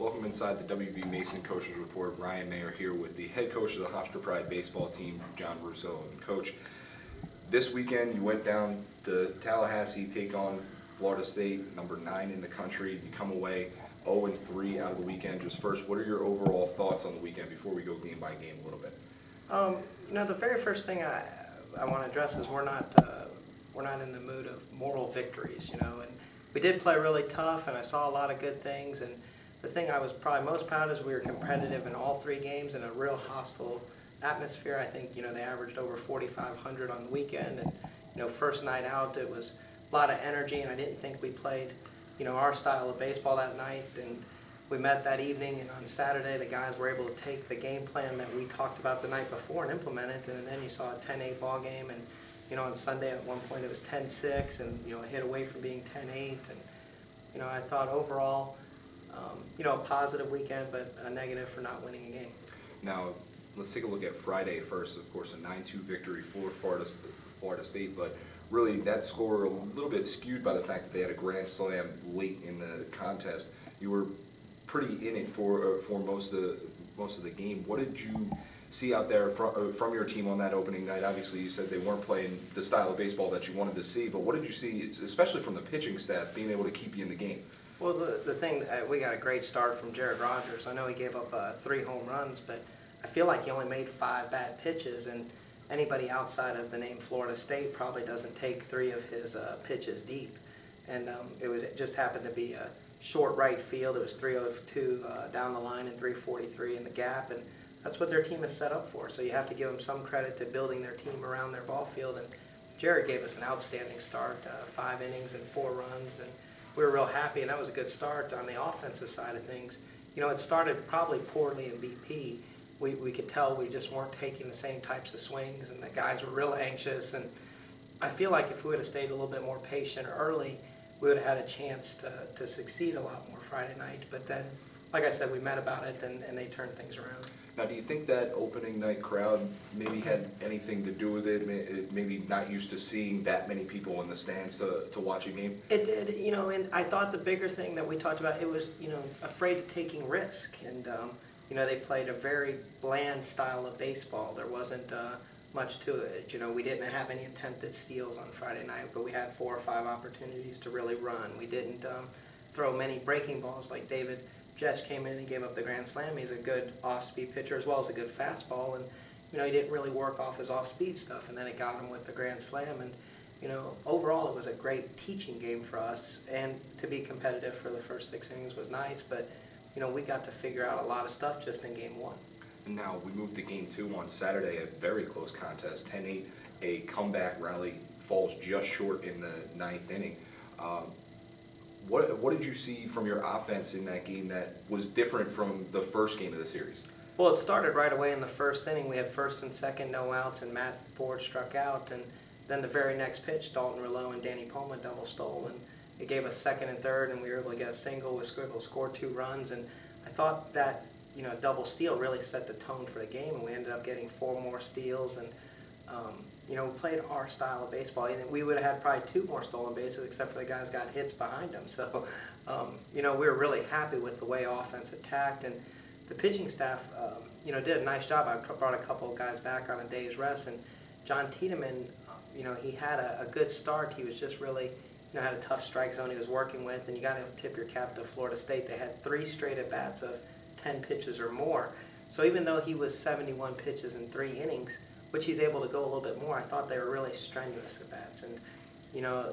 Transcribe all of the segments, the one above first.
Welcome inside the WB Mason Coaches Report. Ryan Mayer here with the head coach of the Hofstra Pride baseball team, John Russo. And Coach, this weekend you went down to Tallahassee, take on Florida State, number 9 in the country. You come away 0-3 out of the weekend. Just first, what are your overall thoughts on the weekend before we go game by game a little bit? The very first thing I want to address is we're not in the mood of moral victories, and we did play really tough, and I saw a lot of good things. And the thing I was probably most proud of is we were competitive in all 3 games in a real hostile atmosphere. I think they averaged over 4,500 on the weekend, and first night out it was a lot of energy, and I didn't think we played our style of baseball that night. And we met that evening, and on Saturday the guys were able to take the game plan that we talked about the night before and implement it. And then you saw a 10-8 ball game, and on Sunday at one point it was 10-6, and a hit away from being 10-8. And I thought overall, a positive weekend, but a negative for not winning a game. Now, let's take a look at Friday first. Of course, a 9-2 victory for Florida State, but really that score a little bit skewed by the fact that they had a grand slam late in the contest. You were pretty in it for most of the game. What did you see out there from your team on that opening night? Obviously, you said they weren't playing the style of baseball that you wanted to see, but what did you see, especially from the pitching staff, being able to keep you in the game? Well, the thing, we got a great start from Jared Rogers. I know he gave up 3 home runs, but I feel like he only made 5 bad pitches, and anybody outside of the name Florida State probably doesn't take 3 of his pitches deep. And it just happened to be a short right field. It was 302 down the line and 343 in the gap, and that's what their team is set up for. So you have to give them some credit to building their team around their ball field. And Jared gave us an outstanding start, 5 innings and 4 runs, and we were real happy, and that was a good start on the offensive side of things. It started probably poorly in BP. We could tell we just weren't taking the same types of swings, and the guys were real anxious. And I feel like if we would have stayed a little bit more patient early, we would have had a chance to succeed a lot more Friday night. But then, like I said, we met about it, and they turned things around. Now, do you think that opening night crowd maybe had anything to do with it? Maybe not used to seeing that many people in the stands to watch a game? It did, and I thought the bigger thing that we talked about, it was, afraid of taking risk. And, they played a very bland style of baseball. There wasn't much to it. We didn't have any attempted steals on Friday night, but we had 4 or 5 opportunities to really run. We didn't throw many breaking balls like David Jess came in and gave up the grand slam. He's a good off-speed pitcher as well as a good fastball, and he didn't really work off his off-speed stuff, and then it got him with the grand slam. And overall it was a great teaching game for us, and to be competitive for the first 6 innings was nice, but we got to figure out a lot of stuff just in game 1. And now we moved to game 2 on Saturday, a very close contest, 10-8, a comeback rally falls just short in the 9th inning. What did you see from your offense in that game that was different from the first game of the series? Well, it started right away in the first inning. We had first and second, no outs, and Matt Ford struck out. And then the very next pitch, Dalton Rouleau and Danny Poma double stole. And it gave us second and third, and we were able to get a single with Squiggle, scored 2 runs. And I thought that, double steal really set the tone for the game, and we ended up getting 4 more steals. And we played our style of baseball. And we would have had probably 2 more stolen bases, except for the guys got hits behind them. So, we were really happy with the way offense attacked. And the pitching staff, did a nice job. I brought a couple of guys back on a day's rest. And John Tiedemann, he had a good start. He was just really, had a tough strike zone he was working with. And you got to tip your cap to Florida State. They had 3 straight at-bats of 10 pitches or more. So even though he was 71 pitches in 3 innings, which he's able to go a little bit more, I thought they were really strenuous at-bats. And,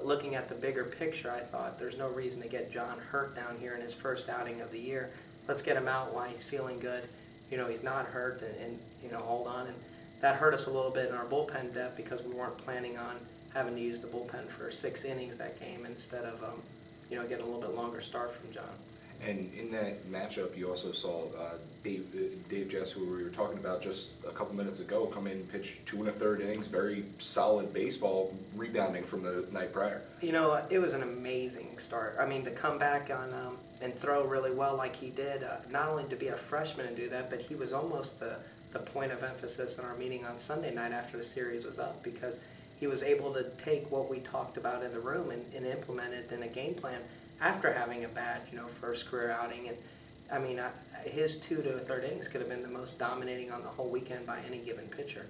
looking at the bigger picture, I thought there's no reason to get John hurt down here in his first outing of the year. Let's get him out while he's feeling good. He's not hurt, and hold on. And that hurt us a little bit in our bullpen depth because we weren't planning on having to use the bullpen for 6 innings that game instead of, getting a little bit longer start from John. And in that matchup, you also saw Dave Jess, who we were talking about just a couple minutes ago, come in and pitch 2 1/3 innings, very solid baseball, rebounding from the night prior. It was an amazing start. I mean, to come back on and throw really well like he did, not only to be a freshman and do that, but he was almost the point of emphasis in our meeting on Sunday night after the series was up, because he was able to take what we talked about in the room and implement it in a game plan after having a bad, first career outing. And, I mean, his 2 to a third innings could have been the most dominating on the whole weekend by any given pitcher.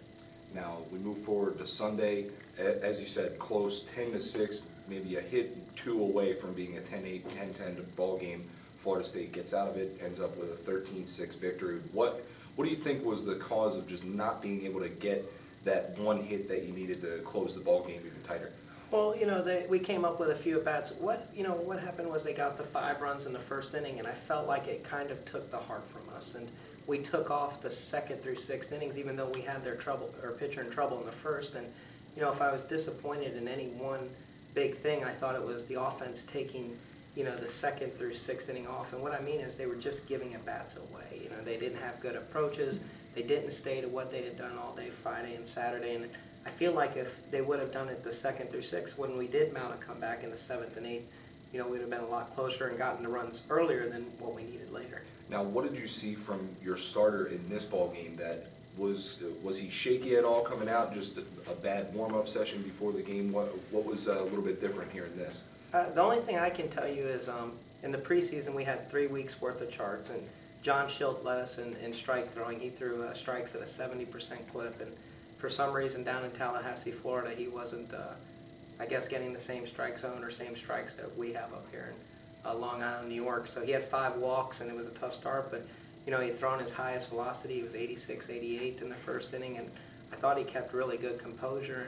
Now, we move forward to Sunday. As you said, close, 10-6, maybe a hit, 2 away from being a 10-8, 10-10 ball game. Florida State gets out of it, ends up with a 13-6 victory. What do you think was the cause of just not being able to get that one hit that you needed to close the ball game even tighter? Well, we came up with a few at-bats. What happened was they got the 5 runs in the first inning, and I felt like it kind of took the heart from us. And we took off the 2nd through 6th innings, even though we had their pitcher in trouble in the first. And, if I was disappointed in any one big thing, I thought it was the offense taking, the 2nd through 6th inning off. And what I mean is they were just giving at-bats away. They didn't have good approaches. They didn't stay to what they had done all day Friday and Saturday. And I feel like if they would have done it the 2nd through 6th, when we did mount a comeback in the 7th and 8th, we'd have been a lot closer and gotten the runs earlier than what we needed later. Now, what did you see from your starter in this ball game? That was he shaky at all coming out? Just a bad warm-up session before the game? What was a little bit different here in this? The only thing I can tell you is in the preseason we had 3 weeks worth of charts, and John Schilt led us in strike throwing. He threw strikes at a 70% clip, and for some reason down in Tallahassee, Florida, he wasn't, I guess, getting the same strike zone or same strikes that we have up here in Long Island, New York. So he had 5 walks, and it was a tough start, but he'd thrown his highest velocity. He was 86, 88 in the first inning, and I thought he kept really good composure.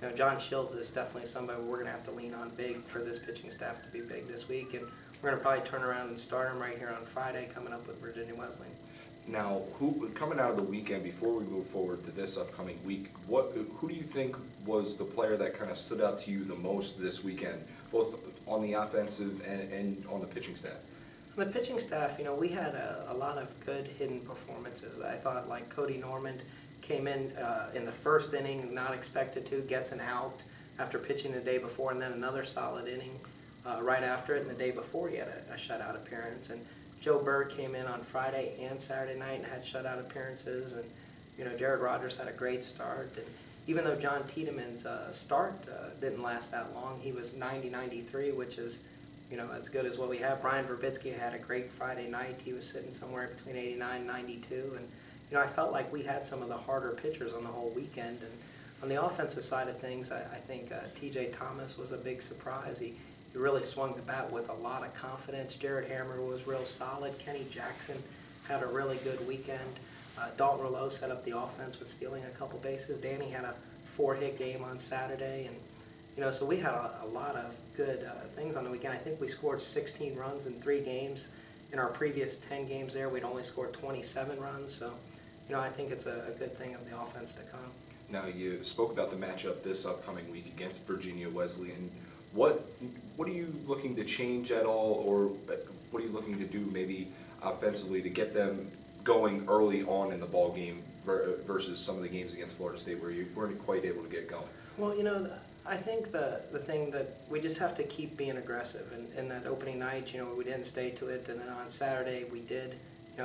And John Schilt is definitely somebody we're going to have to lean on big for this pitching staff to be big this week, and we're going to probably turn around and start him right here on Friday, coming up with Virginia Wesleyan. Now, coming out of the weekend, before we move forward to this upcoming week, who do you think was the player that kind of stood out to you the most this weekend, both on the offensive and on the pitching staff? On the pitching staff, we had a lot of good hidden performances. I thought, like Cody Norman came in the first inning, not expected to, gets an out after pitching the day before, and then another solid inning right after it, and the day before he had a shutout appearance. And Joe Bird came in on Friday and Saturday night and had shutout appearances, and Jared Rogers had a great start. And even though John Tiedemann's start didn't last that long, he was 90-93, which is as good as what we have. Brian Verbitsky had a great Friday night. He was sitting somewhere between 89 and 92, and I felt like we had some of the harder pitchers on the whole weekend. And on the offensive side of things, I think T.J. Thomas was a big surprise. He really swung the bat with a lot of confidence. Jared Hammer was real solid. Kenny Jackson had a really good weekend. Dalton Rouleau set up the offense with stealing a couple bases. Danny had a 4-hit game on Saturday, and so we had a lot of good things on the weekend. I think we scored 16 runs in 3 games. In our previous 10 games there, we'd only scored 27 runs. So, I think it's a good thing of the offense to come. Now, you spoke about the matchup this upcoming week against Virginia Wesleyan. What are you looking to change at all, or what are you looking to do maybe offensively to get them going early on in the ball game versus some of the games against Florida State where you weren't quite able to get going? Well, I think the thing that we just have to keep being aggressive. And that opening night, we didn't stay to it, and then on Saturday we did,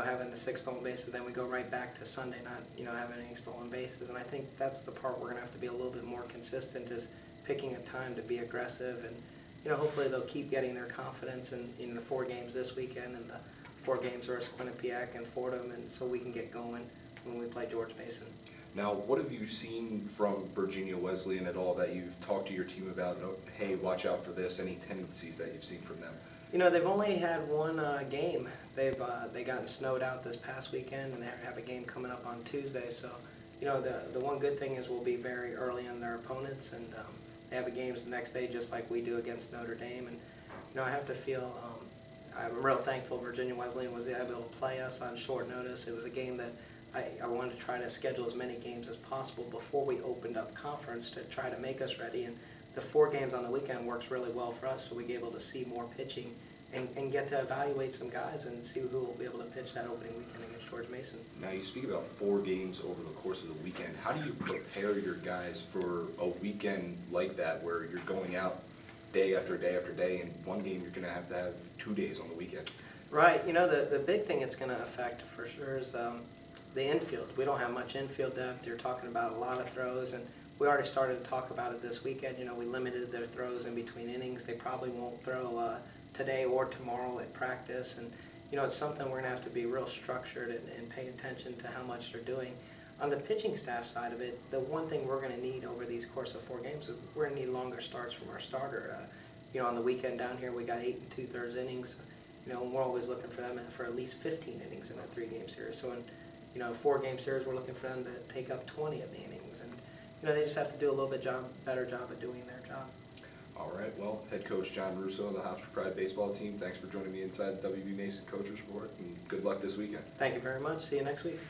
having the 6 stolen bases. Then we go right back to Sunday not, having any stolen bases. And I think that's the part we're going to have to be a little bit more consistent, is picking a time to be aggressive. And hopefully they'll keep getting their confidence in the 4 games this weekend and the 4 games versus Quinnipiac and Fordham, and so we can get going when we play George Mason. Now, what have you seen from Virginia Wesleyan at all that you've talked to your team about? Hey, watch out for this. Any tendencies that you've seen from them? They've only had one game. They gotten snowed out this past weekend, and they have a game coming up on Tuesday. So, the one good thing is we'll be very early on their opponents, and they have games the next day just like we do against Notre Dame. And I have to feel I'm real thankful Virginia Wesleyan was able to play us on short notice. It was a game that I wanted to try to schedule as many games as possible before we opened up conference to try to make us ready. And the 4 games on the weekend works really well for us, so we get able to see more pitching and get to evaluate some guys and see who will be able to pitch that opening weekend against George Mason. Now, you speak about 4 games over the course of the weekend. How do you prepare your guys for a weekend like that where you're going out day after day after day, and one game you're going to have 2 days on the weekend? Right. The big thing it's going to affect for sure is the infield. We don't have much infield depth. You're talking about a lot of throws, and we already started to talk about it this weekend. We limited their throws in between innings. They probably won't throw today or tomorrow at practice, and it's something we're going to have to be real structured and pay attention to how much they're doing. On the pitching staff side of it, the one thing we're going to need over these course of 4 games is we're going to need longer starts from our starter. On the weekend down here, we got 8 2/3 innings. And we're always looking for them for at least 15 innings in a 3-game series. So in a 4-game series, we're looking for them to take up 20 of the innings. And they just have to do a little bit better job of doing their job. All right, well, head coach John Russo of the Hofstra Pride baseball team, thanks for joining me inside the WB Mason Coaches Report, and good luck this weekend. Thank you very much. See you next week.